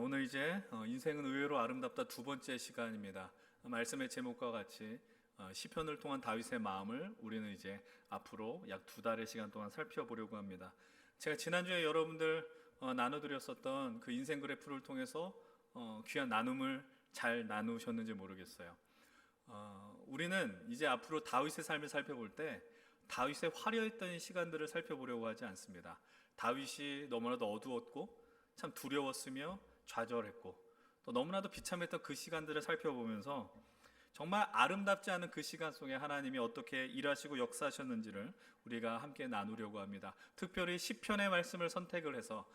오늘 이제 인생은 의외로 아름답다 두 번째 시간입니다. 말씀의 제목과 같이 시편을 통한 다윗의 마음을 우리는 이제 앞으로 약 두 달의 시간 동안 살펴보려고 합니다. 제가 지난주에 여러분들 나눠드렸었던 그 인생 그래프를 통해서 귀한 나눔을 잘 나누셨는지 모르겠어요. 우리는 이제 앞으로 다윗의 삶을 살펴볼 때 다윗의 화려했던 시간들을 살펴보려고 하지 않습니다. 다윗이 너무나도 어두웠고 참 두려웠으며 좌절했고 또 너무나도 비참했던 그 시간들을 살펴보면서 정말 아름답지 않은 그 시간 속에 하나님이 어떻게 일하시고 역사하셨는지를 우리가 함께 나누려고 합니다. 특별히 시편의 말씀을 선택을 해서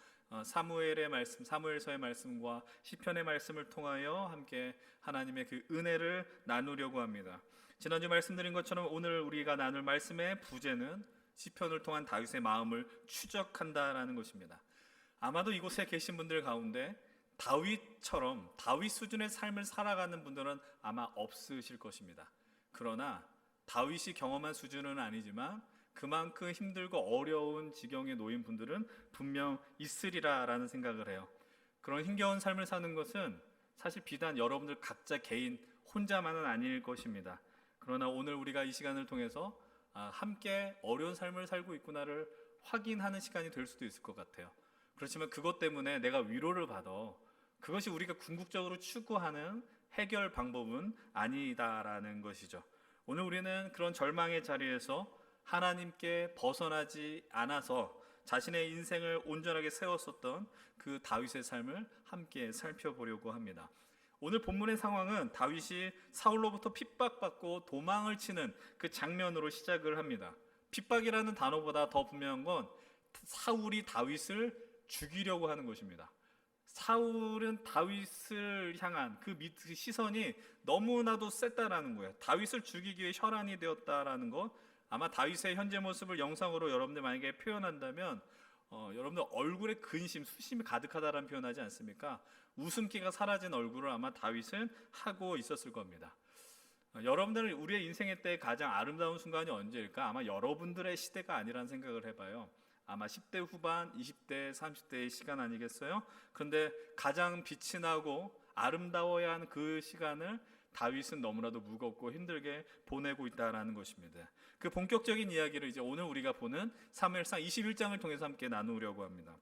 사무엘의 말씀, 사무엘서의 말씀과 시편의 말씀을 통하여 함께 하나님의 그 은혜를 나누려고 합니다. 지난주 말씀드린 것처럼 오늘 우리가 나눌 말씀의 부제는 시편을 통한 다윗의 마음을 추적한다라는 것입니다. 아마도 이곳에 계신 분들 가운데 다윗처럼 다윗 수준의 삶을 살아가는 분들은 아마 없으실 것입니다. 그러나 다윗이 경험한 수준은 아니지만 그만큼 힘들고 어려운 지경에 놓인 분들은 분명 있으리라라는 생각을 해요. 그런 힘겨운 삶을 사는 것은 사실 비단 여러분들 각자 개인 혼자만은 아닐 것입니다. 그러나 오늘 우리가 이 시간을 통해서 함께 어려운 삶을 살고 있구나를 확인하는 시간이 될 수도 있을 것 같아요. 그렇지만 그것 때문에 내가 위로를 받아 그것이 우리가 궁극적으로 추구하는 해결 방법은 아니다라는 것이죠. 오늘 우리는 그런 절망의 자리에서 하나님께 벗어나지 않아서 자신의 인생을 온전하게 세웠었던 그 다윗의 삶을 함께 살펴보려고 합니다. 오늘 본문의 상황은 다윗이 사울로부터 핍박받고 도망을 치는 그 장면으로 시작을 합니다. 핍박이라는 단어보다 더 분명한 건 사울이 다윗을 죽이려고 하는 것입니다. 사울은 다윗을 향한 그 시선이 너무나도 셌다라는 거예요. 다윗을 죽이기 위해 혈안이 되었다라는 것. 아마 다윗의 현재 모습을 영상으로 여러분들 만약에 표현한다면 여러분들 얼굴에 근심, 수심이 가득하다라는 표현하지 않습니까? 웃음기가 사라진 얼굴을 아마 다윗은 하고 있었을 겁니다. 여러분들 우리의 인생의 때 가장 아름다운 순간이 언제일까? 아마 여러분들의 시대가 아니라는 생각을 해봐요. 아마 10대 후반, 20대, 30대의 시간 아니겠어요? 그런데 가장 빛이 나고 아름다워야 하는 그 시간을 다윗은 너무나도 무겁고 힘들게 보내고 있다는 것입니다. 그 본격적인 이야기를 이제 오늘 우리가 보는 사무엘상 21장을 통해서 함께 나누려고 합니다.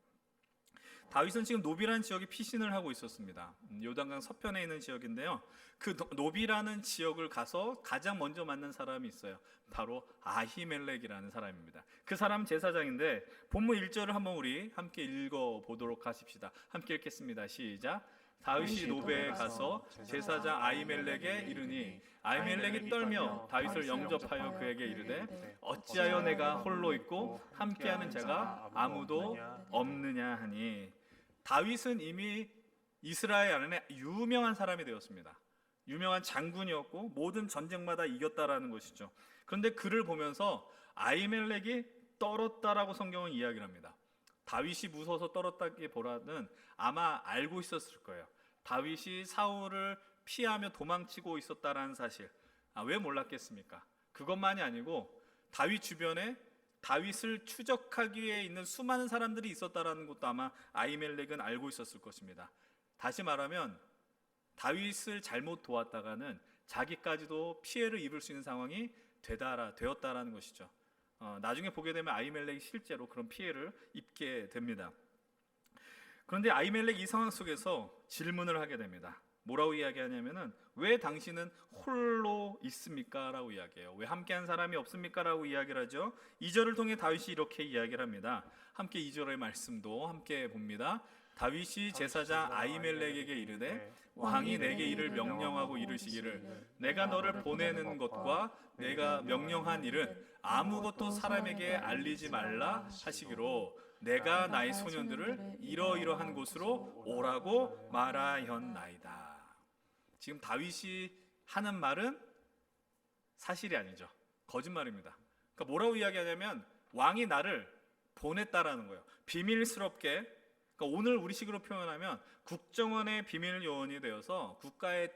다윗은 지금 노비라는 지역에 피신을 하고 있었습니다. 요단강 서편에 있는 지역인데요. 그 노비라는 지역을 가서 가장 먼저 만난 사람이 있어요. 바로 아히멜렉이라는 사람입니다. 그 사람은 제사장인데 본문 1절을 한번 우리 함께 읽어보도록 하십시다. 함께 읽겠습니다. 시작. 다윗이 노베에 가서 제사장 아히멜렉에 이르니 아히멜렉이 떨며 다윗을 영접하여 그에게 이르되 어찌하여 내가 홀로 있고 함께하는 자가 아무도 없느냐 하니. 다윗은 이미 이스라엘 안에 유명한 사람이 되었습니다. 유명한 장군이었고 모든 전쟁마다 이겼다라는 것이죠. 그런데 그를 보면서 아히멜렉이 떨었다라고 성경은 이야기를 합니다. 다윗이 무서워서 떨었다기보다는 아마 알고 있었을 거예요. 다윗이 사울을 피하며 도망치고 있었다라는 사실. 왜 몰랐겠습니까? 그것만이 아니고 다윗 주변에 다윗을 추적하기 위해 있는 수많은 사람들이 있었다라는 것도 아마 아히멜렉은 알고 있었을 것입니다. 다시 말하면 다윗을 잘못 도왔다가는 자기까지도 피해를 입을 수 있는 상황이 되었다라는 것이죠. 나중에 보게 되면 아히멜렉이 실제로 그런 피해를 입게 됩니다. 그런데 아히멜렉 이 상황 속에서 질문을 하게 됩니다. 뭐라고 이야기하냐면은 왜 당신은 홀로 있습니까? 라고 이야기해요. 왜 함께한 사람이 없습니까? 라고 이야기를 하죠. 2절을 통해 다윗이 이렇게 이야기를 합니다. 함께 2절의 말씀도 함께 봅니다. 다윗이 제사장 아히멜렉에게 이르되 왕이 내게 이를 명령하고 이르시기를 내가 너를 보내는 것과 내가 명령한 일은 아무것도 사람에게 알리지 말라 하시기로 내가 나의 소년들을 이러이러한 곳으로 오라고 말하였나이다. 지금 다윗이 하는 말은 사실이 아니죠. 거짓말입니다. 그러니까 뭐라고 이야기하냐면 왕이 나를 보냈다라는 거예요. 비밀스럽게. 그러니까 오늘 우리식으로 표현하면 국정원의 비밀 요원이 되어서 국가의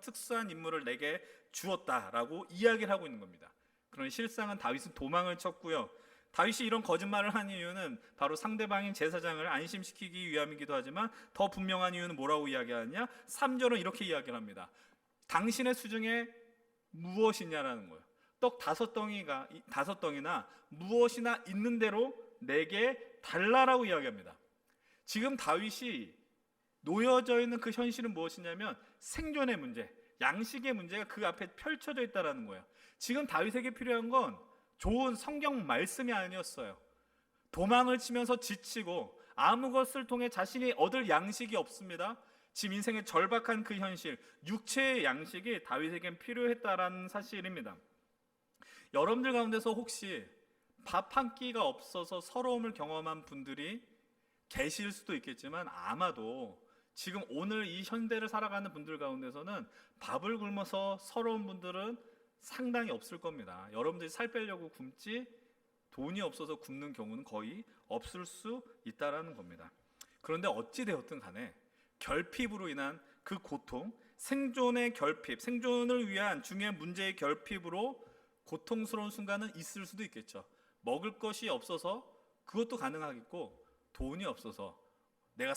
특수한 임무를 내게 주었다라고 이야기를 하고 있는 겁니다. 그런 실상은 다윗은 도망을 쳤고요. 다윗이 이런 거짓말을 한 이유는 바로 상대방인 제사장을 안심시키기 위함이기도 하지만 더 분명한 이유는 뭐라고 이야기하느냐? 3절은 이렇게 이야기를 합니다. 당신의 수중에 무엇이냐라는 거예요. 떡 5덩이나 무엇이나 있는 대로 내게 달라라고 이야기합니다. 지금 다윗이 놓여져 있는 그 현실은 무엇이냐면 생존의 문제, 양식의 문제가 그 앞에 펼쳐져 있다는 거예요. 지금 다윗에게 필요한 건 좋은 성경 말씀이 아니었어요. 도망을 치면서 지치고 아무 것을 통해 자신이 얻을 양식이 없습니다. 지금 인생의 절박한 그 현실, 육체의 양식이 다윗에겐 필요했다라는 사실입니다. 여러분들 가운데서 혹시 밥 한 끼가 없어서 서러움을 경험한 분들이 계실 수도 있겠지만 아마도 지금 오늘 이 현대를 살아가는 분들 가운데서는 밥을 굶어서 서러운 분들은 상당히 없을 겁니다. 여러분들이 살 빼려고 굶지 돈이 없어서 굶는 경우는 거의 없을 수 있다는 겁니다. 그런데 어찌 되었든 간에 결핍으로 인한 그 고통, 생존의 결핍, 생존을 위한 중요한 문제의 결핍으로 고통스러운 순간은 있을 수도 있겠죠. 먹을 것이 없어서 그것도 가능하겠고, 돈이 없어서 내가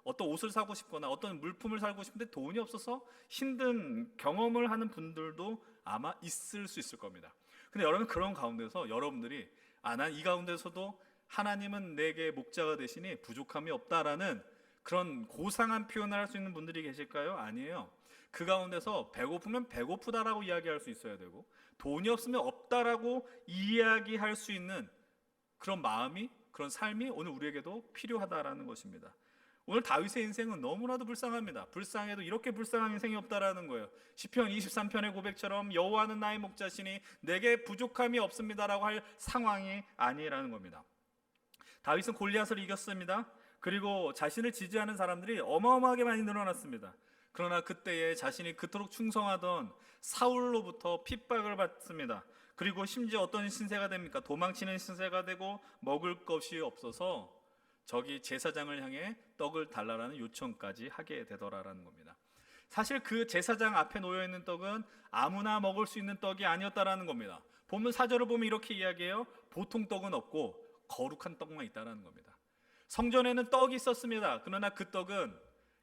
어떤 옷을 사고 싶거나 어떤 물품을 사고 싶은데 돈이 없어서 힘든 경험을 하는 분들도 아마 있을 수 있을 겁니다. 근데 여러분, 그런 가운데서 여러분들이 난 이 가운데서도 하나님은 내게 목자가 되시니 부족함이 없다라는 그런 고상한 표현을 할 수 있는 분들이 계실까요? 아니에요. 그 가운데서 배고프면 배고프다라고 이야기할 수 있어야 되고, 돈이 없으면 없다라고 이야기할 수 있는 그런 마음이, 그런 삶이 오늘 우리에게도 필요하다라는 것입니다. 오늘 다윗의 인생은 너무나도 불쌍합니다. 불쌍해도 이렇게 불쌍한 인생이 없다라는 거예요. 시편 23편의 고백처럼 여호와는 나의 목자시니 내게 부족함이 없습니다라고 할 상황이 아니라는 겁니다. 다윗은 골리앗을 이겼습니다. 그리고 자신을 지지하는 사람들이 어마어마하게 많이 늘어났습니다. 그러나 그때에 자신이 그토록 충성하던 사울로부터 핍박을 받습니다. 그리고 심지어 어떤 신세가 됩니까? 도망치는 신세가 되고 먹을 것이 없어서 저기 제사장을 향해 떡을 달라라는 요청까지 하게 되더라라는 겁니다. 사실 그 제사장 앞에 놓여있는 떡은 아무나 먹을 수 있는 떡이 아니었다라는 겁니다. 본문 4절을 보면 이렇게 이야기해요. 보통 떡은 없고 거룩한 떡만 있다라는 겁니다. 성전에는 떡이 있었습니다. 그러나 그 떡은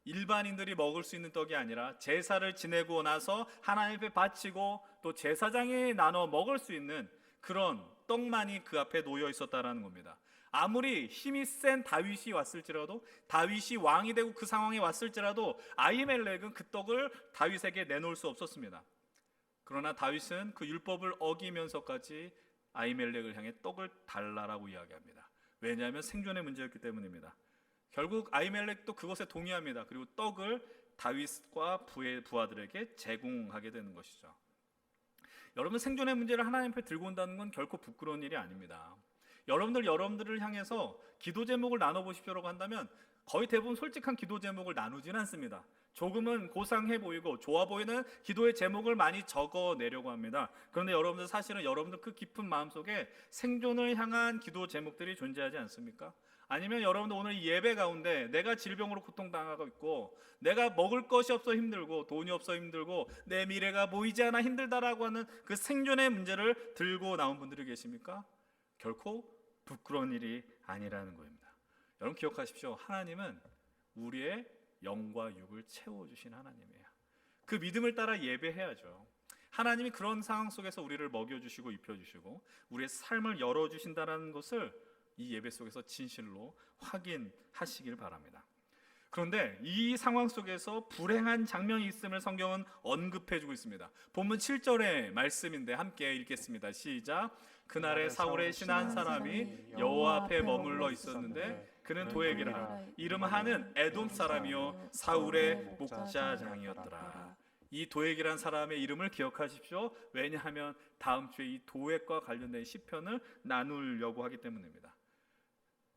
일반인들이 먹을 수 있는 떡이 아니라 제사를 지내고 나서 하나님 앞에 바치고 또 제사장이 나눠 먹을 수 있는 그런 떡만이 그 앞에 놓여 있었다라는 겁니다. 아무리 힘이 센 다윗이 왔을지라도, 다윗이 왕이 되고 그 상황에 왔을지라도 아히멜렉은 그 떡을 다윗에게 내놓을 수 없었습니다. 그러나 다윗은 그 율법을 어기면서까지 아히멜렉을 향해 떡을 달라라고 이야기합니다. 왜냐하면 생존의 문제였기 때문입니다. 결국 아히멜렉도 그것에 동의합니다. 그리고 떡을 다윗과 부하들에게 제공하게 되는 것이죠. 여러분, 생존의 문제를 하나님 앞에 들고 온다는 건 결코 부끄러운 일이 아닙니다. 여러분들을 향해서 기도 제목을 나눠보십시오라고 한다면 거의 대부분 솔직한 기도 제목을 나누진 않습니다. 조금은 고상해 보이고 좋아 보이는 기도의 제목을 많이 적어내려고 합니다. 그런데 여러분들, 사실은 여러분들 그 깊은 마음속에 생존을 향한 기도 제목들이 존재하지 않습니까? 아니면 여러분들 오늘 예배 가운데 내가 질병으로 고통당하고 있고, 내가 먹을 것이 없어 힘들고, 돈이 없어 힘들고, 내 미래가 보이지 않아 힘들다라고 하는 그 생존의 문제를 들고 나온 분들이 계십니까? 결코 부끄러운 일이 아니라는 겁니다. 여러분 기억하십시오. 하나님은 우리의 영과 육을 채워주신 하나님이에요. 그 믿음을 따라 예배해야죠. 하나님이 그런 상황 속에서 우리를 먹여주시고 입혀주시고 우리의 삶을 열어주신다는 것을 이 예배 속에서 진실로 확인하시길 바랍니다. 그런데 이 상황 속에서 불행한 장면이 있음을 성경은 언급해주고 있습니다. 본문 7절의 말씀인데 함께 읽겠습니다. 시작. 그날에 사울의 신 한 사람이 여호와 앞에 머물러 있었는데 그는 도액이라 이름 하는 에돔 사람이요 사울의 목자장이었더라. 이 도액이란 사람의 이름을 기억하십시오. 왜냐하면 다음 주에 이 도액과 관련된 시편을 나누려고 하기 때문입니다.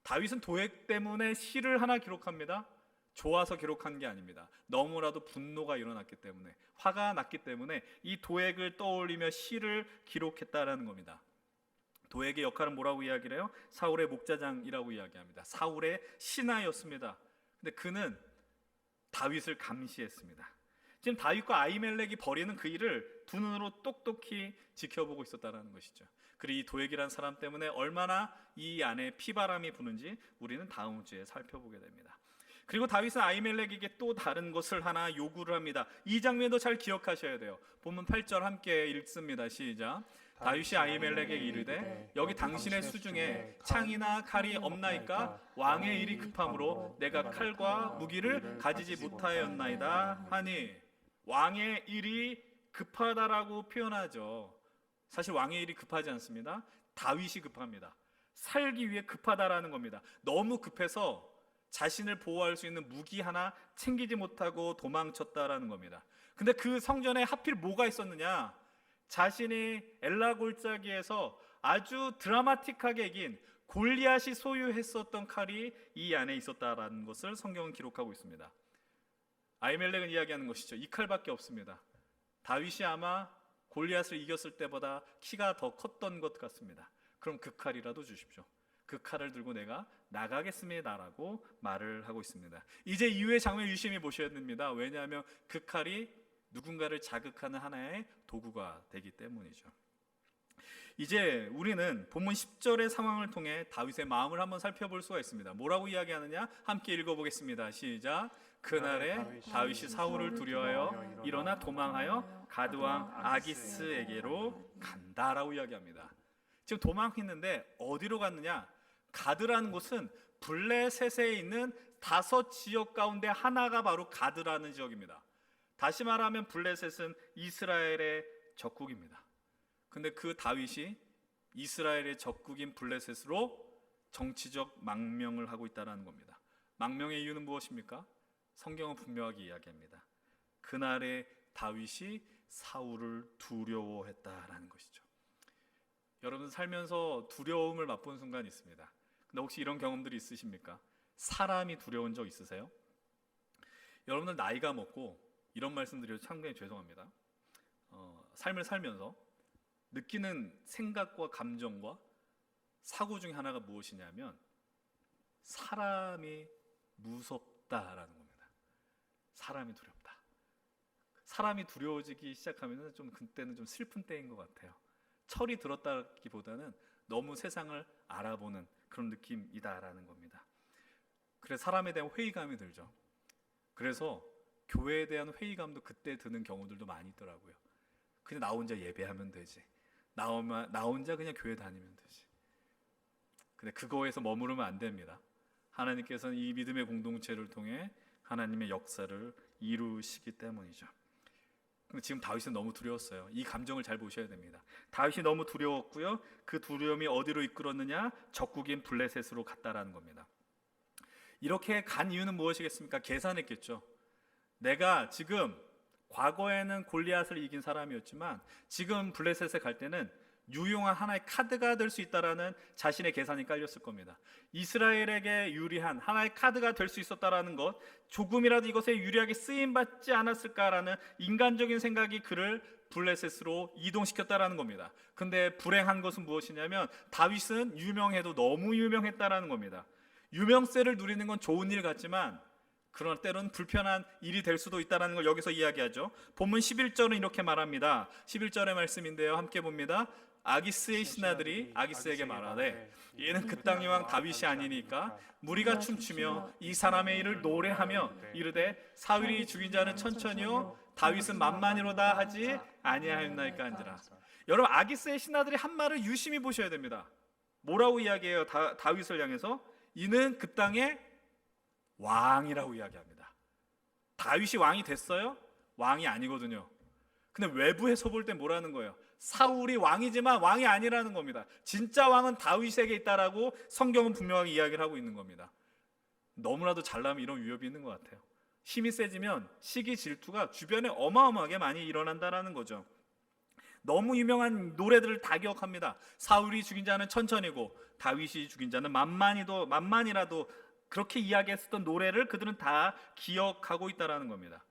다윗은 도액 때문에 시를 하나 기록합니다. 좋아서 기록한 게 아닙니다. 너무나도 분노가 일어났기 때문에, 화가 났기 때문에 이 도액을 떠올리며 시를 기록했다라는 겁니다. 도액의 역할은 뭐라고 이야기를 해요? 사울의 목자장이라고 이야기합니다. 사울의 신하였습니다. 근데 그는 다윗을 감시했습니다. 지금 다윗과 아히멜렉이 벌이는 그 일을 두 눈으로 똑똑히 지켜보고 있었다는 것이죠. 그리고 이 도액이라는 사람 때문에 얼마나 이 안에 피바람이 부는지 우리는 다음 주에 살펴보게 됩니다. 그리고 다윗은 아히멜렉에게 또 다른 것을 하나 요구를 합니다. 이 장면도 잘 기억하셔야 돼요. 본문 8절 함께 읽습니다. 시작. 다윗이 아히멜렉에게 이르되 여기 당신의 수중에 창이나 칼이 없나이까? 왕의 일이 급함으로 내가 칼과 무기를 가지지 못하였나이다 하니, 왕의 일이 급하다라고 표현하죠. 사실 왕의 일이 급하지 않습니다. 다윗이 급합니다. 살기 위해 급하다라는 겁니다. 너무 급해서 자신을 보호할 수 있는 무기 하나 챙기지 못하고 도망쳤다라는 겁니다. 근데 그 성전에 하필 뭐가 있었느냐? 자신이 엘라 골짜기에서 아주 드라마틱하게 이긴 골리앗이 소유했었던 칼이 이 안에 있었다라는 것을 성경은 기록하고 있습니다. 아히멜렉은 이야기하는 것이죠. 이 칼밖에 없습니다. 다윗이 아마 골리앗을 이겼을 때보다 키가 더 컸던 것 같습니다. 그럼 그 칼이라도 주십시오. 그 칼을 들고 내가 나가겠습니다라고 말을 하고 있습니다. 이제 이후의 장면 유심히 보셔야 됩니다. 왜냐하면 그 칼이 누군가를 자극하는 하나의 도구가 되기 때문이죠. 이제 우리는 본문 10절의 상황을 통해 다윗의 마음을 한번 살펴볼 수가 있습니다. 뭐라고 이야기하느냐? 함께 읽어보겠습니다. 시작. 그날에 다윗이 사울을 두려워하여 일어나 도망하여 가드왕 아기스에게로 간다라고 이야기합니다. 지금 도망했는데 어디로 갔느냐? 가드라는 곳은 블레셋에 있는 5 지역 가운데 하나가 바로 가드라는 지역입니다. 다시 말하면 블레셋은 이스라엘의 적국입니다. 근데 그 다윗이 이스라엘의 적국인 블레셋으로 정치적 망명을 하고 있다는 겁니다. 망명의 이유는 무엇입니까? 성경은 분명하게 이야기합니다. 그날에 다윗이 사울을 두려워했다라는 것이죠. 여러분 살면서 두려움을 맛본 순간이 있습니다. 근데 혹시 이런 경험들이 있으십니까? 사람이 두려운 적 있으세요? 여러분들 나이가 먹고 이런 말씀드려도 상당히 죄송합니다. 삶을 살면서 느끼는 생각과 감정과 사고 중에 하나가 무엇이냐면 사람이 무섭다라는 겁니다. 사람이 두렵다. 사람이 두려워지기 시작하면 좀 그때는 좀 슬픈 때인 것 같아요. 철이 들었다기보다는 너무 세상을 알아보는 그런 느낌이다라는 겁니다. 그래서 사람에 대한 회의감이 들죠. 그래서 교회에 대한 회의감도 그때 드는 경우들도 많이 있더라고요. 그냥 나 혼자 예배하면 되지. 나 혼자 그냥 교회 다니면 되지. 근데 그거에서 머무르면 안 됩니다. 하나님께서는 이 믿음의 공동체를 통해 하나님의 역사를 이루시기 때문이죠. 근데 지금 다윗은 너무 두려웠어요. 이 감정을 잘 보셔야 됩니다. 다윗이 너무 두려웠고요. 그 두려움이 어디로 이끌었느냐? 적국인 블레셋으로 갔다라는 겁니다. 이렇게 간 이유는 무엇이겠습니까? 계산했겠죠. 내가 지금 과거에는 골리앗을 이긴 사람이었지만 지금 블레셋에 갈 때는 유용한 하나의 카드가 될 수 있다라는 자신의 계산이 깔렸을 겁니다. 이스라엘에게 유리한 하나의 카드가 될 수 있었다라는 것, 조금이라도 이것에 유리하게 쓰임받지 않았을까라는 인간적인 생각이 그를 블레셋으로 이동시켰다라는 겁니다. 근데 불행한 것은 무엇이냐면 다윗은 유명해도 너무 유명했다라는 겁니다. 유명세를 누리는 건 좋은 일 같지만 그러나 때로는 불편한 일이 될 수도 있다는 걸 여기서 이야기하죠. 본문 11절은 이렇게 말합니다. 11절의 말씀인데요. 함께 봅니다. 아기스의 신하들이 아기스에게 말하되 이는 그 땅의 왕 다윗이 아니니까 무리가 춤추며 이 사람의 일을 노래하며 이르되 사울이 죽인 자는 천천히요 다윗은 만만히로다 하지 아니하였나이까 한지라. 여러분 아기스의 신하들이 한 말을 유심히 보셔야 됩니다. 뭐라고 이야기해요? 다윗을 향해서 이는 그 땅의 왕이라고 이야기합니다. 다윗이 왕이 됐어요? 왕이 아니거든요. 근데 외부에서 볼 때 뭐라는 거예요? 사울이 왕이지만 왕이 아니라는 겁니다. 진짜 왕은 다윗에게 있다라고 성경은 분명하게 이야기를 하고 있는 겁니다. 너무나도 잘나면 이런 위협이 있는 것 같아요. 힘이 세지면 시기 질투가 주변에 어마어마하게 많이 일어난다라는 거죠. 너무 유명한 노래들을 다 기억합니다. 사울이 죽인 자는 천천히고 다윗이 죽인 자는 만만이라도 그렇게 이야기했었던 노래를 그들은 다 기억하고 있다라는 겁니다.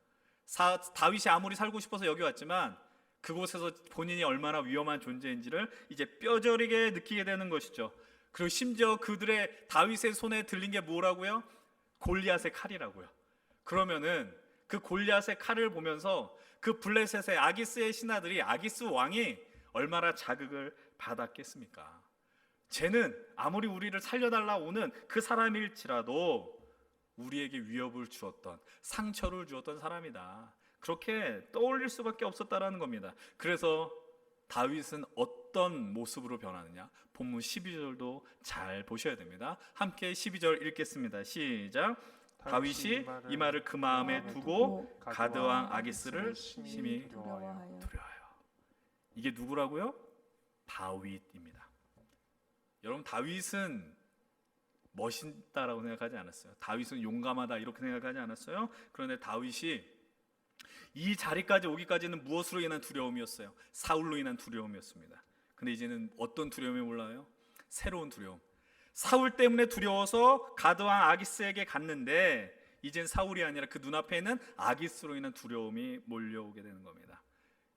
다윗이 아무리 살고 싶어서 여기 왔지만 그곳에서 본인이 얼마나 위험한 존재인지를 이제 뼈저리게 느끼게 되는 것이죠. 그리고 심지어 그들의 다윗의 손에 들린 게 뭐라고요? 골리앗의 칼이라고요. 그러면은 그 골리앗의 칼을 보면서 그 블레셋의 아기스의 신하들이 아기스 왕이 얼마나 자극을 받았겠습니까? 쟤는 아무리 우리를 살려달라 오는 그 사람일지라도 우리에게 위협을 주었던, 상처를 주었던 사람이다. 그렇게 떠올릴 수밖에 없었다라는 겁니다. 그래서 다윗은 어떤 모습으로 변하느냐? 본문 12절도 잘 보셔야 됩니다. 함께 12절 읽겠습니다. 시작. 다윗이 이 말을 그 마음에 두고 가드왕 아기스를 심히 두려워하여. 이게 누구라고요? 다윗입니다. 여러분, 다윗은 멋있다라고 생각하지 않았어요. 다윗은 용감하다 이렇게 생각하지 않았어요. 그런데 다윗이 이 자리까지 오기까지는 무엇으로 인한 두려움이었어요? 사울로 인한 두려움이었습니다. 근데 이제는 어떤 두려움이 올라와요? 새로운 두려움. 사울 때문에 두려워서 가드왕 아기스에게 갔는데 이젠 사울이 아니라 그 눈앞에 있는 아기스로 인한 두려움이 몰려오게 되는 겁니다.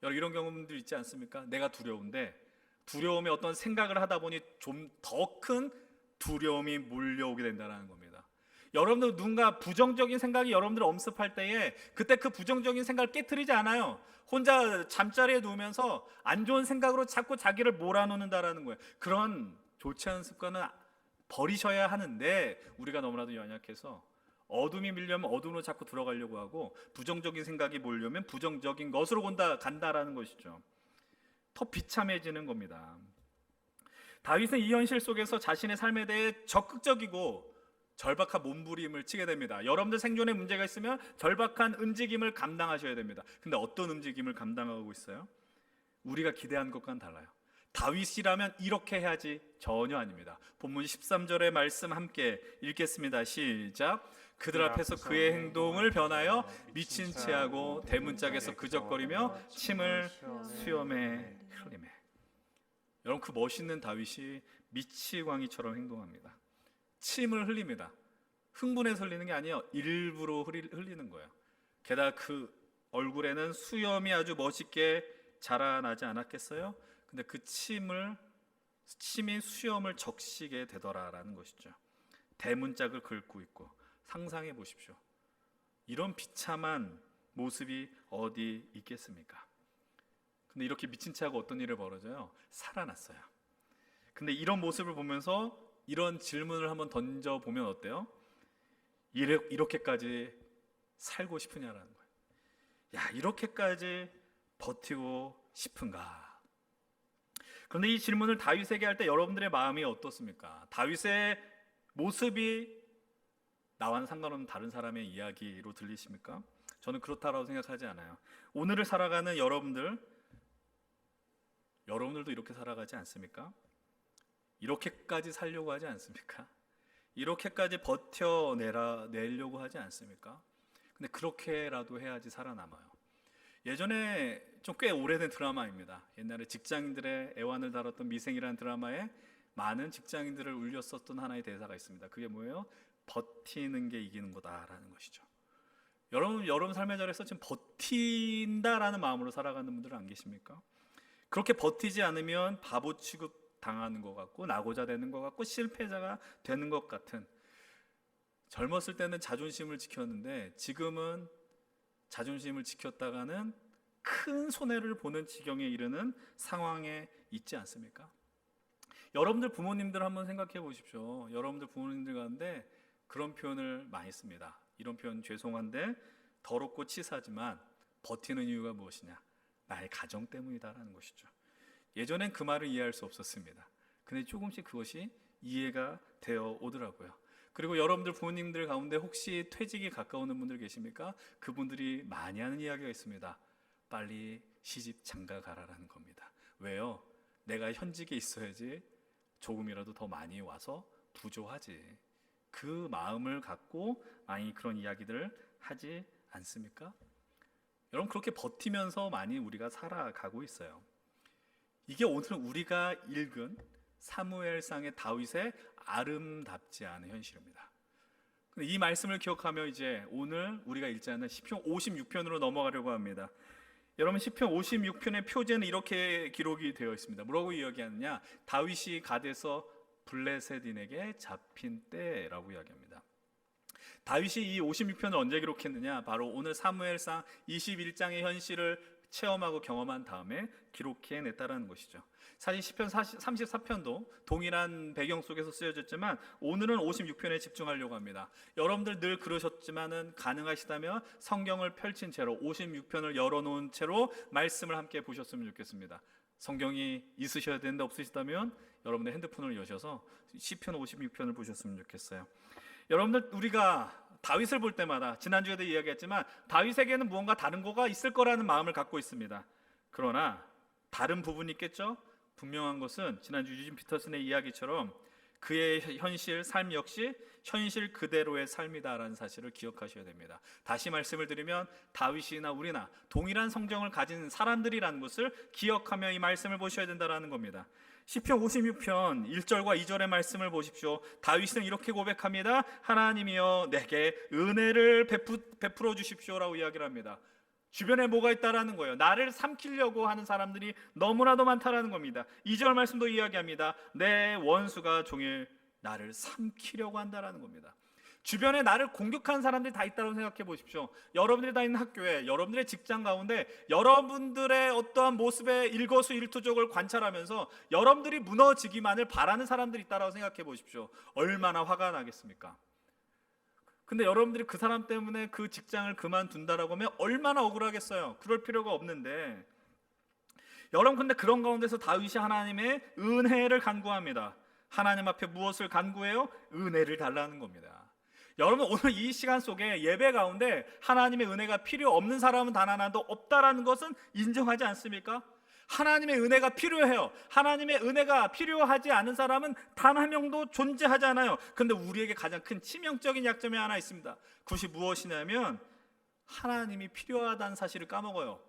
여러분, 이런 경험들 있지 않습니까? 내가 두려운데 두려움에 어떤 생각을 하다 보니 좀 더 큰 두려움이 몰려오게 된다는 겁니다. 여러분들 누군가 부정적인 생각이 여러분들 엄습할 때에 그때 그 부정적인 생각을 깨트리지 않아요. 혼자 잠자리에 누우면서 안 좋은 생각으로 자꾸 자기를 몰아넣는다라는 거예요. 그런 좋지 않은 습관은 버리셔야 하는데 우리가 너무나도 연약해서 어둠이 밀려면 어둠으로 자꾸 들어가려고 하고 부정적인 생각이 몰려면 부정적인 것으로 간다라는 것이죠. 더 비참해지는 겁니다. 다윗은 이 현실 속에서 자신의 삶에 대해 적극적이고 절박한 몸부림을 치게 됩니다. 여러분들 생존에 문제가 있으면 절박한 움직임을 감당하셔야 됩니다. 근데 어떤 움직임을 감당하고 있어요? 우리가 기대한 것과는 달라요. 다윗이라면 이렇게 해야지 전혀 아닙니다. 본문 13절의 말씀 함께 읽겠습니다. 시작. 그들 앞에서 그의 행동을 변하여 미친 체하고 대문짝에서 그적거리며 침을 수염에 흘리매. 여러분, 그 멋있는 다윗이 미치광이처럼 행동합니다. 침을 흘립니다. 흥분해서 흘리는 게 아니에요. 일부러 흘리는 거예요. 게다가 그 얼굴에는 수염이 아주 멋있게 자라나지 않았겠어요? 근데 그 침이 수염을 적시게 되더라라는 것이죠. 대문짝을 긁고 있고. 상상해 보십시오. 이런 비참한 모습이 어디 있겠습니까? 근데 이렇게 미친 체하고 어떤 일을 벌어져요? 살아났어요. 근데 이런 모습을 보면서 이런 질문을 한번 던져보면 어때요? 이렇게까지 살고 싶으냐라는 거예요. 야, 이렇게까지 버티고 싶은가? 그런데 이 질문을 다윗에게 할 때 여러분들의 마음이 어떻습니까? 다윗의 모습이 나와는 상관없는 다른 사람의 이야기로 들리십니까? 저는 그렇다고 생각하지 않아요. 오늘을 살아가는 여러분들도 이렇게 살아가지 않습니까? 이렇게까지 살려고 하지 않습니까? 이렇게까지 버텨내려고 하지 않습니까? 근데 그렇게라도 해야지 살아남아요. 예전에 좀 꽤 오래된 드라마입니다. 옛날에 직장인들의 애환을 다뤘던 미생이라는 드라마에 많은 직장인들을 울렸었던 하나의 대사가 있습니다. 그게 뭐예요? 버티는 게 이기는 거다라는 것이죠. 여러분 삶의 자리에서 지금 버틴다라는 마음으로 살아가는 분들 안 계십니까? 그렇게 버티지 않으면 바보 취급 당하는 것 같고 낙오자 되는 것 같고 실패자가 되는 것 같은, 젊었을 때는 자존심을 지켰는데 지금은 자존심을 지켰다가는 큰 손해를 보는 지경에 이르는 상황에 있지 않습니까? 여러분들 부모님들 한번 생각해 보십시오. 여러분들 부모님들 가운데 그런 표현을 많이 씁니다. 이런 표현 죄송한데 더럽고 치사하지만 버티는 이유가 무엇이냐? 나의 가정 때문이다라는 것이죠. 예전엔 그 말을 이해할 수 없었습니다. 근데 조금씩 그것이 이해가 되어 오더라고요. 그리고 여러분들 부모님들 가운데 혹시 퇴직이 가까우는 분들 계십니까? 그분들이 많이 하는 이야기가 있습니다. 빨리 시집 장가 가라라는 겁니다. 왜요? 내가 현직에 있어야지 조금이라도 더 많이 와서 부조하지. 그 마음을 갖고 많이 그런 이야기들을 하지 않습니까? 여러분, 그렇게 버티면서 많이 우리가 살아가고 있어요. 이게 오늘 우리가 읽은 사무엘상의 다윗의 아름답지 않은 현실입니다. 이 말씀을 기억하며 이제 오늘 우리가 읽지 않은 시편 56편으로 넘어가려고 합니다. 여러분, 시편 56편의 표제는 이렇게 기록이 되어 있습니다. 뭐라고 이야기하느냐? 다윗이 갓에서 블레셋인에게 잡힌 때라고 이야기합니다. 다윗이 이 56편을 언제 기록했느냐? 바로 오늘 사무엘상 21장의 현실을 체험하고 경험한 다음에 기록해냈다라는 것이죠. 사실 시편 34편도 동일한 배경 속에서 쓰여졌지만 오늘은 56편에 집중하려고 합니다. 여러분들 늘 그러셨지만은 가능하시다면 성경을 펼친 채로 56편을 열어놓은 채로 말씀을 함께 보셨으면 좋겠습니다. 성경이 있으셔야 되는데 없으시다면 여러분의 핸드폰을 여셔서 시편 56편을 보셨으면 좋겠어요. 여러분들, 우리가 다윗을 볼 때마다 지난주에도 이야기했지만 다윗에게는 무언가 다른 거가 있을 거라는 마음을 갖고 있습니다. 그러나 다른 부분이 있겠죠? 분명한 것은 지난주 유진 피터슨의 이야기처럼 그의 현실, 삶 역시 현실 그대로의 삶이다라는 사실을 기억하셔야 됩니다. 다시 말씀을 드리면 다윗이나 우리나 동일한 성경을 가진 사람들이라는 것을 기억하며 이 말씀을 보셔야 된다는 겁니다. 시편 56편 1절과 2절의 말씀을 보십시오. 다윗은 이렇게 고백합니다. 하나님이여 내게 은혜를 베풀어 주십시오라고 이야기를 합니다. 주변에 뭐가 있다라는 거예요. 나를 삼키려고 하는 사람들이 너무나도 많다라는 겁니다. 2절 말씀도 이야기합니다. 내 원수가 종일 나를 삼키려고 한다라는 겁니다. 주변에 나를 공격하는 사람들이 다 있다고 생각해 보십시오. 여러분들이 다니는 학교에, 여러분들의 직장 가운데 여러분들의 어떠한 모습의 일거수일투족을 관찰하면서 여러분들이 무너지기만을 바라는 사람들이 있다고 생각해 보십시오. 얼마나 화가 나겠습니까? 근데 여러분들이 그 사람 때문에 그 직장을 그만둔다라고 하면 얼마나 억울하겠어요. 그럴 필요가 없는데, 여러분, 근데 그런 가운데서 다윗이 하나님의 은혜를 간구합니다. 하나님 앞에 무엇을 간구해요? 은혜를 달라는 겁니다. 여러분, 오늘 이 시간 속에 예배 가운데 하나님의 은혜가 필요 없는 사람은 단 하나도 없다라는 것은 인정하지 않습니까? 하나님의 은혜가 필요해요. 하나님의 은혜가 필요하지 않은 사람은 단 한 명도 존재하지 않아요. 그런데 우리에게 가장 큰 치명적인 약점이 하나 있습니다. 그것이 무엇이냐면 하나님이 필요하다는 사실을 까먹어요.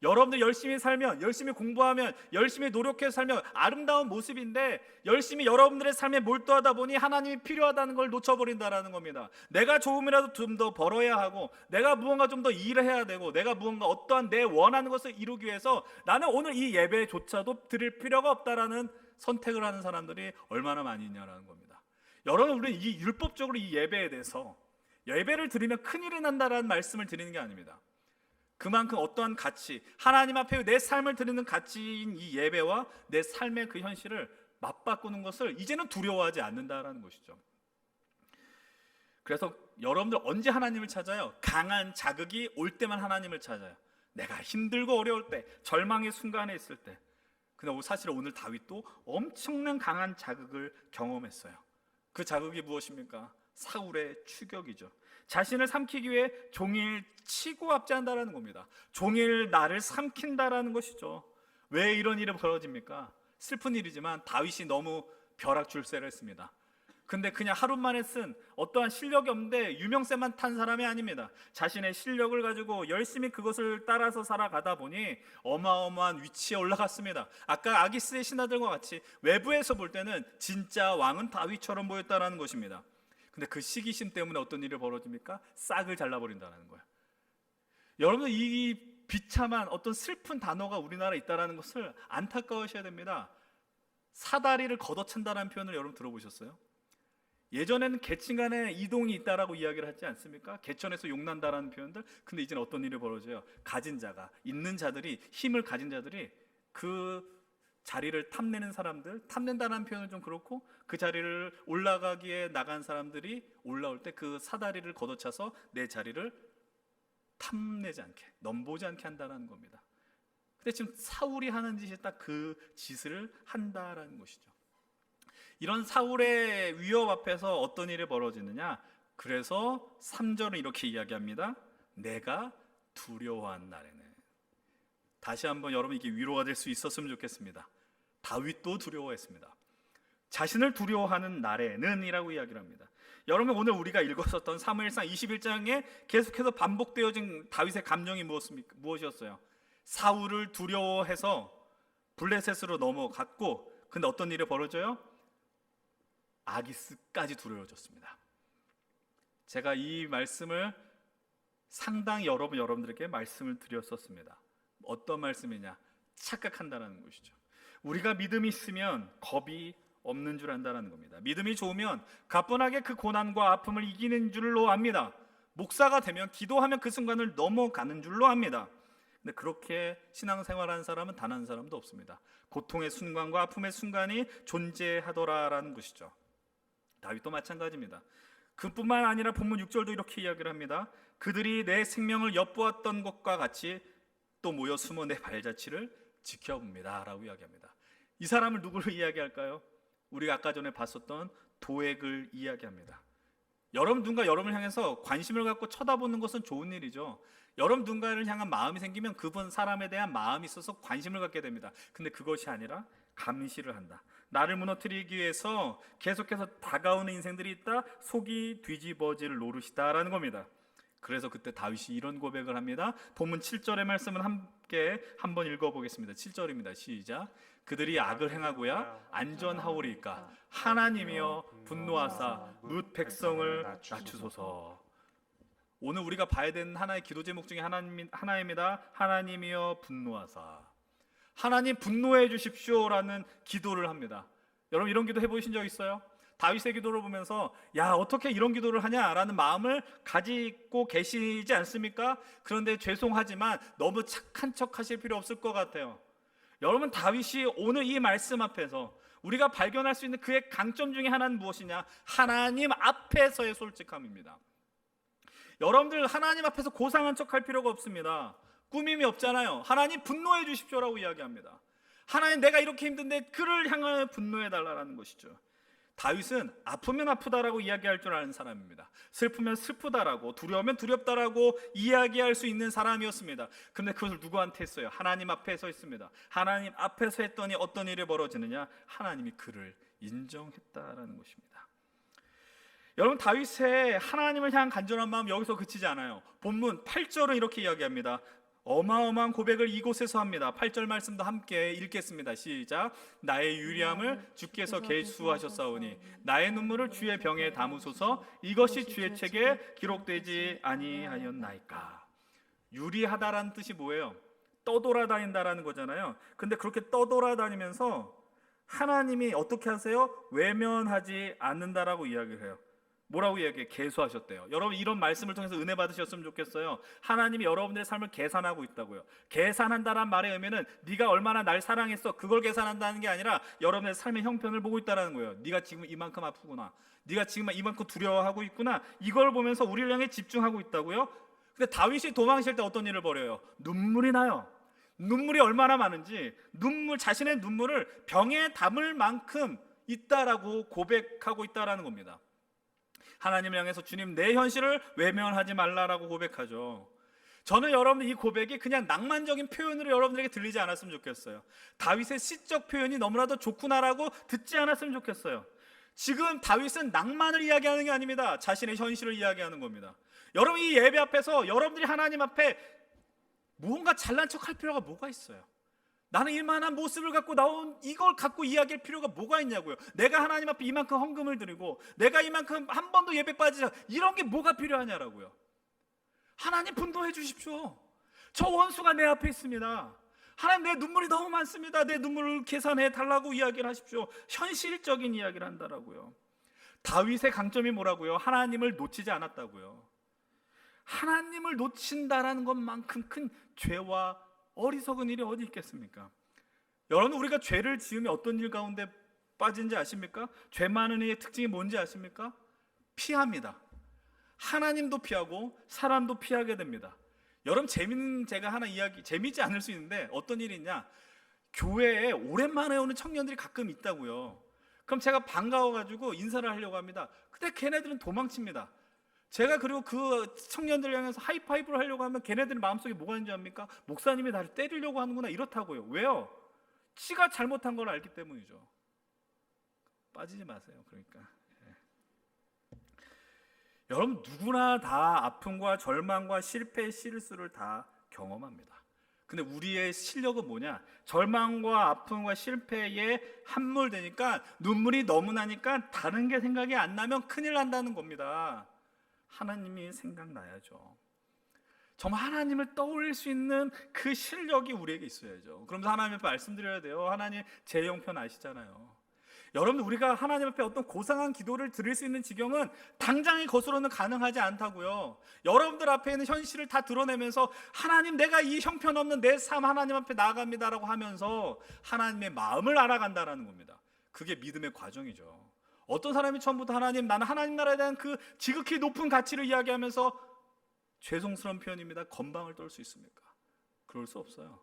여러분들 열심히 살면, 열심히 공부하면, 열심히 노력해서 살면 아름다운 모습인데 열심히 여러분들의 삶에 몰두하다 보니 하나님이 필요하다는 걸 놓쳐버린다라는 겁니다. 내가 조금이라도 좀 더 벌어야 하고, 내가 무언가 좀 더 일을 해야 되고, 내가 무언가 어떠한 내 원하는 것을 이루기 위해서 나는 오늘 이 예배조차도 드릴 필요가 없다라는 선택을 하는 사람들이 얼마나 많이 있냐라는 겁니다. 여러분, 우리는 이 율법적으로 이 예배에 대해서 예배를 드리면 큰일이 난다라는 말씀을 드리는 게 아닙니다. 그만큼 어떠한 가치, 하나님 앞에 내 삶을 드리는 가치인 이 예배와 내 삶의 그 현실을 맞바꾸는 것을 이제는 두려워하지 않는다라는 것이죠. 그래서 여러분들 언제 하나님을 찾아요? 강한 자극이 올 때만 하나님을 찾아요. 내가 힘들고 어려울 때, 절망의 순간에 있을 때. 근데 사실 오늘 다윗도 엄청난 강한 자극을 경험했어요. 그 자극이 무엇입니까? 사울의 추격이죠. 자신을 삼키기 위해 종일 치고 압제한다라는 겁니다. 종일 나를 삼킨다라는 것이죠. 왜 이런 일이 벌어집니까? 슬픈 일이지만 다윗이 너무 벼락줄세를 했습니다. 근데 그냥 하루 만에 쓴 어떠한 실력이 없는데 유명세만 탄 사람이 아닙니다. 자신의 실력을 가지고 열심히 그것을 따라서 살아가다 보니 어마어마한 위치에 올라갔습니다. 아까 아기스의 신하들과 같이 외부에서 볼 때는 진짜 왕은 다윗처럼 보였다라는 것입니다. 근데 그 시기심 때문에 어떤 일이 벌어집니까? 싹을 잘라버린다는 거예요. 여러분, 이 비참한 어떤 슬픈 단어가 우리나라에 있다는 것을 안타까워하셔야 됩니다. 사다리를 걷어찬다는 표현을 여러분 들어보셨어요? 예전에는 계층 간에 이동이 있다라고 이야기를 하지 않습니까? 개천에서 용난다라는 표현들. 근데 이제는 어떤 일이 벌어져요? 가진 자가, 있는 자들이, 힘을 가진 자들이 그 자리를 탐내는 사람들, 탐낸다는 표현은 좀 그렇고, 그 자리를 올라가기에 나간 사람들이 올라올 때 그 사다리를 걷어차서 내 자리를 탐내지 않게, 넘보지 않게 한다는 겁니다. 근데 지금 사울이 하는 짓이 딱 그 짓을 한다라는 것이죠. 이런 사울의 위협 앞에서 어떤 일이 벌어지느냐? 그래서 3절은 이렇게 이야기합니다. 내가 두려워한 날에는. 다시 한번 여러분, 이게 위로가 될 수 있었으면 좋겠습니다. 다윗도 두려워했습니다. 자신을 두려워하는 날에는 이라고 이야기를 합니다. 여러분, 오늘 우리가 읽었었던 사무엘상 21장에 계속해서 반복되어진 다윗의 감정이 무엇이었어요? 사울을 두려워해서 블레셋으로 넘어갔고, 근데 어떤 일이 벌어져요? 아기스까지 두려워졌습니다. 제가 이 말씀을 상당히 여러분들에게 말씀을 드렸었습니다. 어떤 말씀이냐? 착각한다는 것이죠. 우리가 믿음이 있으면 겁이 없는 줄 안다는 겁니다. 믿음이 좋으면 가뿐하게 그 고난과 아픔을 이기는 줄로 압니다. 목사가 되면 기도하면 그 순간을 넘어가는 줄로 압니다. 근데 그렇게 신앙생활하는 사람은 단 한 사람도 없습니다. 고통의 순간과 아픔의 순간이 존재하더라라는 것이죠. 다윗도 마찬가지입니다. 그뿐만 아니라 본문 6절도 이렇게 이야기를 합니다. 그들이 내 생명을 엿보았던 것과 같이 또 모여 숨어 내 발자취를 지켜봅니다 라고 이야기합니다. 이 사람을 누구를 이야기할까요? 우리가 아까 전에 봤었던 도액을 이야기합니다. 여러분 누군가 여러분을 향해서 관심을 갖고 쳐다보는 것은 좋은 일이죠. 여러분 누군가를 향한 마음이 생기면 그분 사람에 대한 마음이 있어서 관심을 갖게 됩니다. 근데 그것이 아니라 감시를 한다. 나를 무너뜨리기 위해서 계속해서 다가오는 인생들이 있다. 속이 뒤집어질 노릇이다라는 겁니다. 그래서 그때 다윗이 이런 고백을 합니다. 본문 7절의 말씀은 함께 한번 읽어보겠습니다. 7절입니다. 시작. 그들이 악을 행하고야 안전하오리까 하나님이여 분노하사 뭇 백성을 낮추소서. 오늘 우리가 봐야 되는 하나의 기도 제목 중에 하나입니다. 하나님이여 분노하사. 하나님 분노해 주십시오라는 기도를 합니다. 여러분 이런 기도 해보신 적 있어요? 다윗의 기도를 보면서 야 어떻게 이런 기도를 하냐라는 마음을 가지고 계시지 않습니까? 그런데 죄송하지만 너무 착한 척 하실 필요 없을 것 같아요. 여러분 다윗이 오늘 이 말씀 앞에서 우리가 발견할 수 있는 그의 강점 중에 하나는 무엇이냐? 하나님 앞에서의 솔직함입니다. 여러분들 하나님 앞에서 고상한 척 할 필요가 없습니다. 꾸밈이 없잖아요. 하나님 분노해 주십시오라고 이야기합니다. 하나님 내가 이렇게 힘든데 그를 향하여 분노해 달라는 것이죠. 다윗은 아프면 아프다라고 이야기할 줄 아는 사람입니다. 슬프면 슬프다라고, 두려우면 두렵다라고 이야기할 수 있는 사람이었습니다. 그런데 그것을 누구한테 했어요? 하나님 앞에서 했습니다. 하나님 앞에서 했더니 어떤 일이 벌어지느냐? 하나님이 그를 인정했다라는 것입니다. 여러분 다윗의 하나님을 향한 간절한 마음 여기서 그치지 않아요. 본문 8절은 이렇게 이야기합니다. 어마어마한 고백을 이곳에서 합니다. 8절 말씀도 함께 읽겠습니다. 시작. 나의 유리함을 주께서 계수하셨사오니 나의 눈물을 주의 병에 담으소서. 이것이 주의 책에 기록되지 아니하였나이까. 유리하다라는 뜻이 뭐예요? 떠돌아다닌다라는 거잖아요. 근데 그렇게 떠돌아다니면서 하나님이 어떻게 하세요? 외면하지 않는다라고 이야기를 해요. 뭐라고 이야기해? 계수하셨대요. 여러분 이런 말씀을 통해서 은혜 받으셨으면 좋겠어요. 하나님이 여러분들의 삶을 계산하고 있다고요. 계산한다란 말의 의미는 네가 얼마나 날 사랑했어 그걸 계산한다는 게 아니라 여러분의 삶의 형편을 보고 있다는 거예요. 네가 지금 이만큼 아프구나, 네가 지금 이만큼 두려워하고 있구나, 이걸 보면서 우리를 향해 집중하고 있다고요. 근데 다윗이 도망칠 때 어떤 일을 벌여요? 눈물이 나요. 눈물이 얼마나 많은지 자신의 눈물을 병에 담을 만큼 있다라고 고백하고 있다라는 겁니다. 하나님을 향해서 주님 내 현실을 외면하지 말라라고 고백하죠. 저는 여러분들 이 고백이 그냥 낭만적인 표현으로 여러분들에게 들리지 않았으면 좋겠어요. 다윗의 시적 표현이 너무나도 좋구나라고 듣지 않았으면 좋겠어요. 지금 다윗은 낭만을 이야기하는 게 아닙니다. 자신의 현실을 이야기하는 겁니다. 여러분 이 예배 앞에서 여러분들이 하나님 앞에 무언가 잘난 척할 필요가 뭐가 있어요? 나는 이만한 모습을 갖고 나온 이걸 갖고 이야기할 필요가 뭐가 있냐고요. 내가 하나님 앞에 이만큼 헌금을 드리고 내가 이만큼 한 번도 예배 빠지지 이런 게 뭐가 필요하냐라고요. 하나님 분노해 주십시오. 저 원수가 내 앞에 있습니다. 하나님 내 눈물이 너무 많습니다. 내 눈물을 계산해 달라고 이야기를 하십시오. 현실적인 이야기를 한다라고요. 다윗의 강점이 뭐라고요? 하나님을 놓치지 않았다고요. 하나님을 놓친다라는 것만큼 큰 죄와 어리석은 일이 어디 있겠습니까? 여러분 우리가 죄를 지으면 어떤 일 가운데 빠진지 아십니까? 죄 많은 이의 특징이 뭔지 아십니까? 피합니다. 하나님도 피하고 사람도 피하게 됩니다. 여러분 재밌는 제가 하나 이야기, 재밌지 않을 수 있는데 어떤 일이 있냐? 교회에 오랜만에 오는 청년들이 가끔 있다고요. 그럼 제가 반가워가지고 인사를 하려고 합니다. 근데 걔네들은 도망칩니다. 제가 그리고 그 청년들 향해서 하이파이브를 하려고 하면 걔네들 마음속에 뭐가 있는지 압니까? 목사님이 나를 때리려고 하는구나 이렇다고요. 왜요? 지가 잘못한 걸 알기 때문이죠. 빠지지 마세요. 그러니까 여러분 누구나 다 아픔과 절망과 실패의 실수를 다 경험합니다. 근데 우리의 실력은 뭐냐? 절망과 아픔과 실패에 함몰되니까 눈물이 너무 나니까 다른 게 생각이 안 나면 큰일 난다는 겁니다. 하나님이 생각나야죠. 정말 하나님을 떠올릴 수 있는 그 실력이 우리에게 있어야죠. 그러면서 하나님 앞에 말씀드려야 돼요. 하나님 제 형편 아시잖아요. 여러분, 우리가 하나님 앞에 어떤 고상한 기도를 드릴 수 있는 지경은 당장의 것으로는 가능하지 않다고요. 여러분들 앞에 있는 현실을 다 드러내면서 하나님, 내가 이 형편없는 내 삶 하나님 앞에 나아갑니다라고 하면서 하나님의 마음을 알아간다라는 겁니다. 그게 믿음의 과정이죠. 어떤 사람이 처음부터 하나님, 나는 하나님 나라에 대한 그 지극히 높은 가치를 이야기하면서, 죄송스러운 표현입니다, 건방을 떨 수 있습니까? 그럴 수 없어요.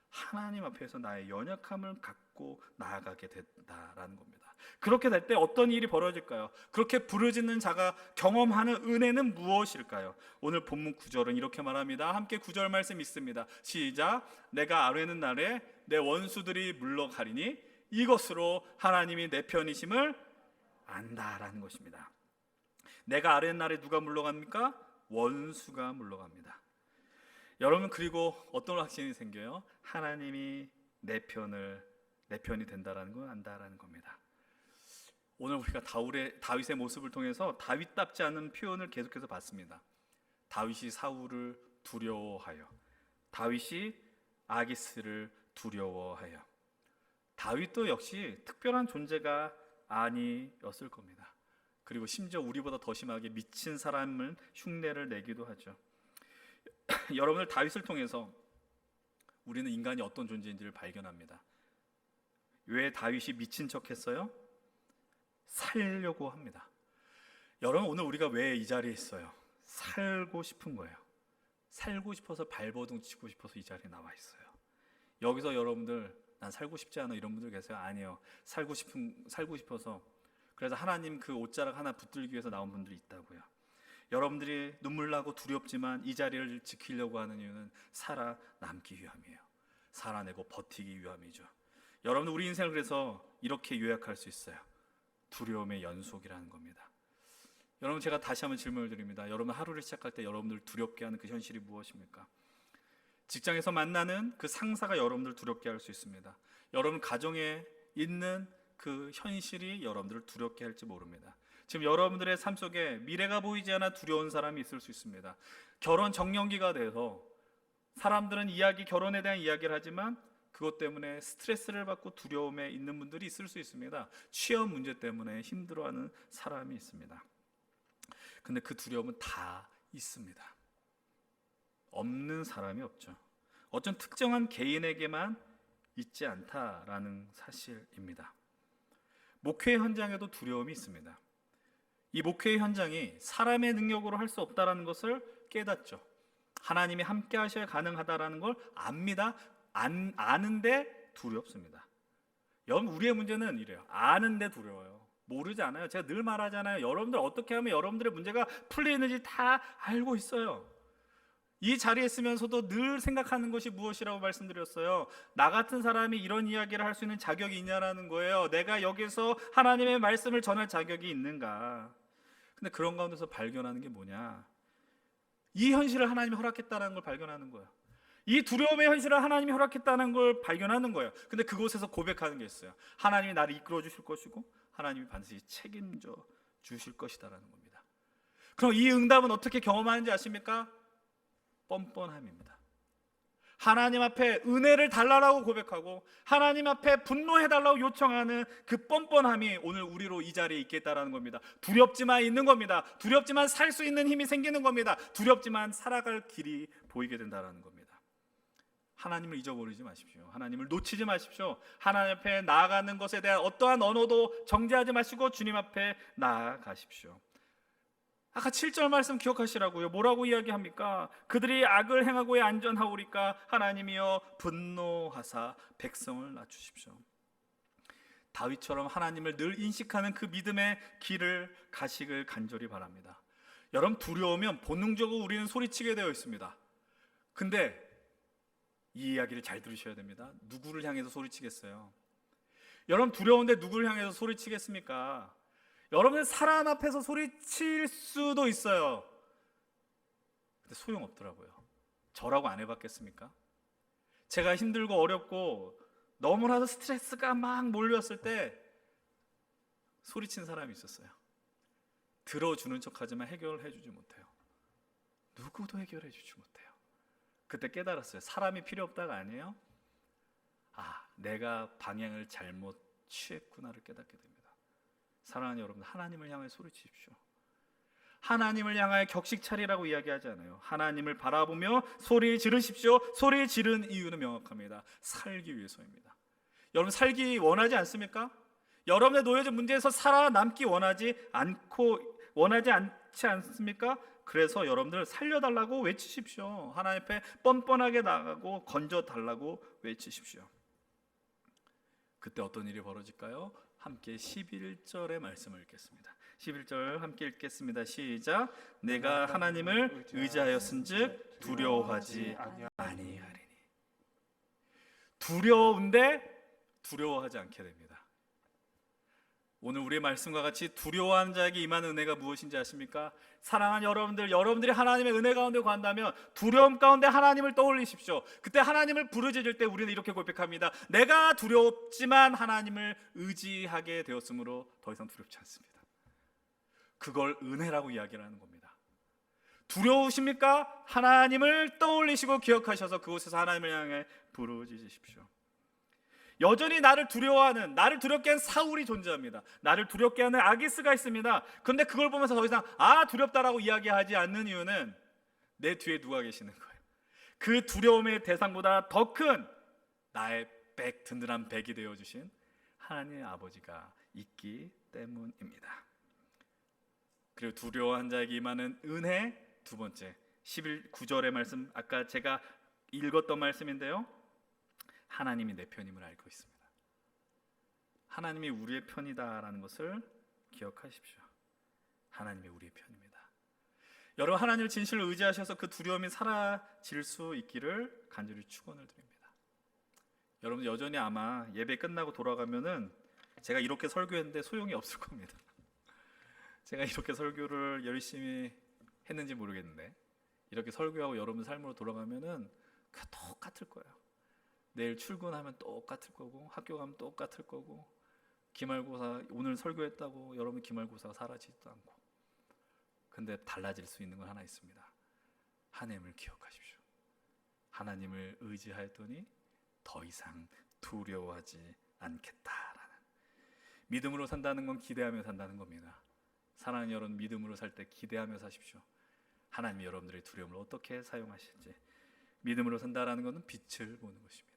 하나님 앞에서 나의 연약함을 갖고 나아가게 된다라는 겁니다. 그렇게 될 때 어떤 일이 벌어질까요? 그렇게 부르짖는 자가 경험하는 은혜는 무엇일까요? 오늘 본문 9절은 이렇게 말합니다. 함께 9절 말씀 있습니다. 시작. 내가 아뢰는 날에 내 원수들이 물러가리니 이것으로 하나님이 내 편이심을 안다라는 것입니다. 내가 아뢰는 날에 누가 물러갑니까? 원수가 물러갑니다. 여러분, 그리고 어떤 확신이 생겨요? 하나님이 내 편이 된다라는 걸 안다라는 겁니다. 오늘 우리가 다윗의 모습을 통해서 다윗답지 않은 표현을 계속해서 봤습니다. 다윗이 사울을 두려워하여, 다윗이 아기스를 두려워하여. 다윗도 역시 특별한 존재가 아니었을 겁니다. 그리고 심지어 우리보다 더 심하게 미친 사람을 흉내를 내기도 하죠. 여러분들, 다윗을 통해서 우리는 인간이 어떤 존재인지를 발견합니다. 왜 다윗이 미친 척했어요? 살려고 합니다. 여러분, 오늘 우리가 왜 이 자리에 있어요? 살고 싶은 거예요. 살고 싶어서 발버둥 치고 싶어서 이 자리에 나와 있어요. 여기서 여러분들, 난 살고 싶지 않아, 이런 분들 계세요? 아니에요. 살고 싶어서, 그래서 하나님 그 옷자락 하나 붙들기 위해서 나온 분들이 있다고요. 여러분들이 눈물 나고 두렵지만 이 자리를 지키려고 하는 이유는 살아남기 위함이에요. 살아내고 버티기 위함이죠. 여러분들, 우리 인생을 그래서 이렇게 요약할 수 있어요. 두려움의 연속이라는 겁니다. 여러분, 제가 다시 한번 질문을 드립니다. 여러분, 하루를 시작할 때 여러분들 두렵게 하는 그 현실이 무엇입니까? 직장에서 만나는 그 상사가 여러분들 두렵게 할 수 있습니다. 여러분 가정에 있는 그 현실이 여러분들을 두렵게 할지 모릅니다. 지금 여러분들의 삶 속에 미래가 보이지 않아 두려운 사람이 있을 수 있습니다. 결혼 정년기가 돼서 사람들은 결혼에 대한 이야기를 하지만 그것 때문에 스트레스를 받고 두려움에 있는 분들이 있을 수 있습니다. 취업 문제 때문에 힘들어하는 사람이 있습니다. 근데 그 두려움은 다 있습니다. 없는 사람이 없죠. 어떤 특정한 개인에게만 있지 않다라는 사실입니다. 목회 현장에도 두려움이 있습니다. 이 목회 현장이 사람의 능력으로 할 수 없다라는 것을 깨닫죠. 하나님이 함께 하셔야 가능하다라는 걸 압니다. 아는데 두렵습니다. 여러분, 우리의 문제는 이래요. 아는데 두려워요. 모르지 않아요. 제가 늘 말하잖아요. 여러분들 어떻게 하면 여러분들의 문제가 풀리는지 다 알고 있어요. 이 자리에 있으면서도 늘 생각하는 것이 무엇이라고 말씀드렸어요. 나 같은 사람이 이런 이야기를 할 수 있는 자격이 있냐라는 거예요. 내가 여기서 하나님의 말씀을 전할 자격이 있는가. 근데 그런 가운데서 발견하는 게 뭐냐, 이 현실을 하나님이 허락했다는 걸 발견하는 거예요. 이 두려움의 현실을 하나님이 허락했다는 걸 발견하는 거예요. 근데 그곳에서 고백하는 게 있어요. 하나님이 나를 이끌어 주실 것이고 하나님이 반드시 책임져 주실 것이다라는 겁니다. 그럼 이 응답은 어떻게 경험하는지 아십니까? 뻔뻔함입니다. 하나님 앞에 은혜를 달라고 고백하고 하나님 앞에 분노해달라고 요청하는 그 뻔뻔함이 오늘 우리로 이 자리에 있겠다라는 겁니다. 두렵지만 있는 겁니다. 두렵지만 살 수 있는 힘이 생기는 겁니다. 두렵지만 살아갈 길이 보이게 된다는 겁니다. 하나님을 잊어버리지 마십시오. 하나님을 놓치지 마십시오. 하나님 앞에 나아가는 것에 대한 어떠한 언어도 정죄하지 마시고 주님 앞에 나아가십시오. 아까 7절 말씀 기억하시라고요. 뭐라고 이야기합니까? 그들이 악을 행하고야 안전하오리까 하나님이여 분노하사 백성을 낮추십시오. 다윗처럼 하나님을 늘 인식하는 그 믿음의 길을 가시길 간절히 바랍니다. 여러분, 두려우면 본능적으로 우리는 소리치게 되어 있습니다. 근데 이 이야기를 잘 들으셔야 됩니다. 누구를 향해서 소리치겠어요? 여러분, 두려운데 누구를 향해서 소리치겠습니까? 여러분, 사람 앞에서 소리칠 수도 있어요. 근데 소용없더라고요. 저라고 안 해봤겠습니까? 제가 힘들고 어렵고 너무나도 스트레스가 막 몰려왔을 때 소리친 사람이 있었어요. 들어주는 척하지만 해결해주지 못해요. 누구도 해결해주지 못해요. 그때 깨달았어요. 사람이 필요 없다가 아니에요. 내가 방향을 잘못 취했구나를 깨닫게 됩니다. 사랑하는 여러분, 하나님을 향해 소리치십시오. 하나님을 향하여 격식 차리라고 이야기하지 않아요. 하나님을 바라보며 소리 지르십시오. 소리 지른 이유는 명확합니다. 살기 위해서입니다. 여러분, 살기 원하지 않습니까? 여러분의 놓여진 문제에서 살아남기 원하지 않지 않습니까? 그래서 여러분들 살려달라고 외치십시오. 하나님 앞에 뻔뻔하게 나가고 건져달라고 외치십시오. 그때 어떤 일이 벌어질까요? 함께 11절의 말씀을 읽겠습니다. 11절 함께 읽겠습니다. 시작. 내가 하나님을 의지하였은즉 두려워하지 아니하리니. 두려운데 두려워하지 않게 됩니다. 오늘 우리의 말씀과 같이 두려워하는 자에게 임하는 은혜가 무엇인지 아십니까? 사랑하는 여러분들, 여러분들이 하나님의 은혜 가운데 간다면 두려움 가운데 하나님을 떠올리십시오. 그때 하나님을 부르짖을 때 우리는 이렇게 고백합니다. 내가 두렵지만 하나님을 의지하게 되었으므로 더 이상 두렵지 않습니다. 그걸 은혜라고 이야기를 하는 겁니다. 두려우십니까? 하나님을 떠올리시고 기억하셔서 그곳에서 하나님을 향해 부르짖으십시오. 여전히 나를 두려워하는, 나를 두렵게 하는 사울이 존재합니다. 나를 두렵게 하는 아기스가 있습니다. 그런데 그걸 보면서 더 이상 두렵다라고 이야기하지 않는 이유는 내 뒤에 누가 계시는 거예요. 그 두려움의 대상보다 더 큰 나의 든든한 백이 되어주신 하나님의 아버지가 있기 때문입니다. 그리고 두려워한 자에게 임하는 은혜, 두 번째 9절의 말씀, 아까 제가 읽었던 말씀인데요, 하나님이 내 편임을 알고 있습니다. 하나님이 우리의 편이다라는 것을 기억하십시오. 하나님이 우리의 편입니다. 여러분, 하나님을 진실로 의지하셔서 그 두려움이 사라질 수 있기를 간절히 축원을 드립니다. 여러분, 여전히 아마 예배 끝나고 돌아가면은 제가 이렇게 설교했는데 소용이 없을 겁니다. 제가 이렇게 설교를 열심히 했는지 모르겠는데 이렇게 설교하고 여러분 삶으로 돌아가면은 그 똑같을 거예요. 내일 출근하면 똑같을 거고, 학교 가면 똑같을 거고, 기말고사 오늘 설교했다고 여러분 기말고사가 사라지지도 않고. 근데 달라질 수 있는 건 하나 있습니다. 하나님을 기억하십시오. 하나님을 의지하였더니 더 이상 두려워하지 않겠다라는. 믿음으로 산다는 건 기대하며 산다는 겁니다. 사랑하는 여러분, 믿음으로 살 때 기대하며 사십시오. 하나님이 여러분들의 두려움을 어떻게 사용하실지. 믿음으로 산다라는 것은 빛을 보는 것입니다.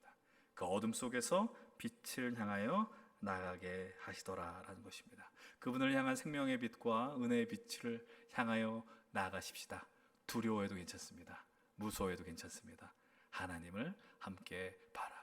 그 어둠 속에서 빛을 향하여 나가게 하시더라라는 것입니다. 그분을 향한 생명의 빛과 은혜의 빛을 향하여 나아가십시다. 두려워해도 괜찮습니다. 무서워해도 괜찮습니다. 하나님을 함께 바라